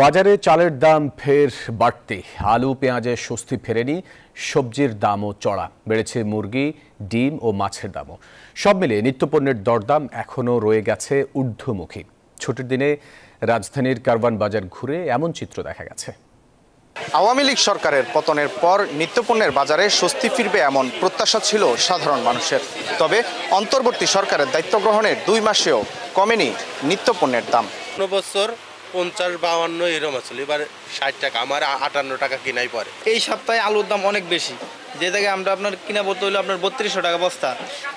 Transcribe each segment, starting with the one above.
বাজারে চালের দাম ফের বাড়তে আলু পেঁয়াজের স্বস্তি ফেরেনি, সবজির দামও চড়া। বেড়েছে মুরগি, ডিম ও মাছের দামও। সব মিলিয়ে নিত্যপণ্যের দরদাম এখনও রয়ে গেছে ঊর্ধ্বমুখী। ছুটির দিনে রাজধানীর কারওয়ান বাজার ঘুরে এমন চিত্র দেখা গেছে। আওয়ামী লীগ সরকারের পতনের পর নিত্যপণ্যের বাজারে স্বস্তি ফিরবে এমন প্রত্যাশা ছিল সাধারণ মানুষের। তবে অন্তর্বর্তী সরকারের দায়িত্ব গ্রহণের 2 মাসেও কমেনি নিত্যপণ্যের দাম। বছর 50-52 এরকম আছিল, এবার 60 টাকা, আমার 58 টাকা কিনাই পড়ে। এই সপ্তাহে আলুর দাম অনেক বেশি। যে জায়গায় আমরা আপনার কিনা বলতে হলো আপনার 3200 টাকা বস্তা,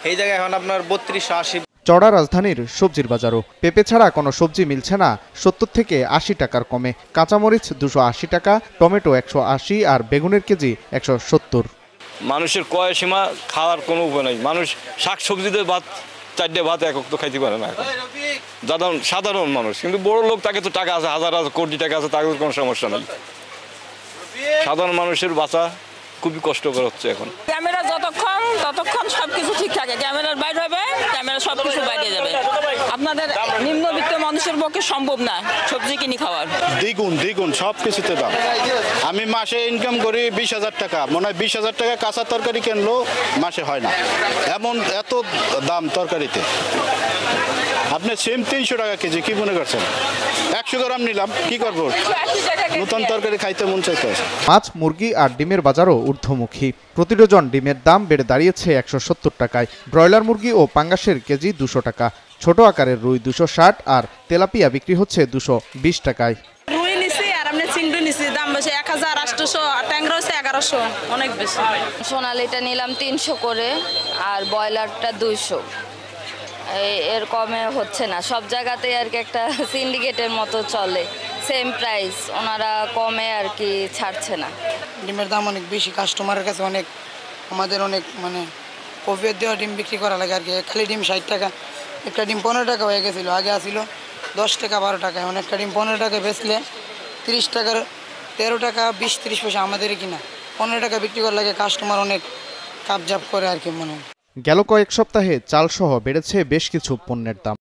এই জায়গায় এখন আপনার 3280। চড়া রাজধানীর সবজির বাজারও পেঁপে ছাড়া কোনো সবজি মিলছে না 70 থেকে 80 টাকার কমে। কাঁচামরিচ 280 টাকা, টমেটো 180 আর বেগুনের কেজি 170। মানুষের ক্রয় সীমা, খাওয়ার কোনো উপায় নাই। মানুষ শাক সবজিতে ভাত, 4টে ভাত একক তো খাইতে পারে না। সাধারণ মানুষ, কিন্তু বড় লোক, তাকে তো টাকা আছে, হাজার কোটি টাকা আছে, তাকে কোনো সমস্যা নেই। সাধারণ মানুষের বাঁচা খুবই কষ্টকর হচ্ছে এখন। ক্যামেরা ততক্ষণ সবকিছু ঠিক থাকে, ক্যামেরার বাইরে হবে, ক্যামেরা সবকিছু বাইরে যাবে। আপনাদের নিম্নবিত্ত মানুষের পক্ষে সম্ভব না সবজি কিনে খাওয়ার। দ্বিগুণ সব কিছুতে দাম। আমি মাসে ইনকাম করি 20,000 টাকা, মনে হয় 20,000 টাকা কাঁচা তরকারি কিনলেও মাসে হয় না, এমন এত দাম তরকারিতে। আপনি সেম 300 টাকা কেজি, কি মনে করছেন? 100 গ্রাম নিলাম, কি করবো? নতুন তরকারি খাইতে মন চাইতে। মাছ, মুরগি আর ডিমের বাজারও ঊর্ধ্বমুখী। প্রতি ডজন ডিমের দাম বেড়ে দাঁড়িয়েছে 170 টাকায়। ব্রয়লার মুরগি ও পাঙ্গাসের কেজি 200 টাকা। ছোট আকারের রুই 260 আর তেলাপিয়া বিক্রি হচ্ছে 220 টাকায়। রুই নিছি আর আমরা চিংড়ি নিছি, দাম বেশি 1800, ট্যাংরা হচ্ছে 1100, অনেক বেশি। সোনালিটা নিলাম 300 করে আর ব্রয়লারটা 200। এর কমে হচ্ছে না, সব জায়গাতেই আর কি একটা সিন্ডিকেটের মতো চলে, সেম প্রাইস, ওনারা কমে আর কি ছাড়ছে না। ডিমের দাম অনেক বেশি, কাস্টমারের কাছে অনেক, আমাদের অনেক মানে কফিয়ত দেওয়া ডিম বিক্রি করা লাগে আর কি। খালি ডিম 60 টাকা, একটা ডিম 15 টাকা হয়ে গেছিলো, আগে আসিল 10 টাকা 12 টাকা, এখন একটা ডিম 15 টাকা বেচলে 30 টাকার 13 টাকা 20-30 পয়সা আমাদেরই কিনা, 15 টাকা বিক্রি করা লাগে। কাস্টমার অনেক কাপজাপ করে আর কি মনে হয়। গেল কয়েক সপ্তাহে চালসহ বেড়েছে বেশ কিছু পণ্যের দাম।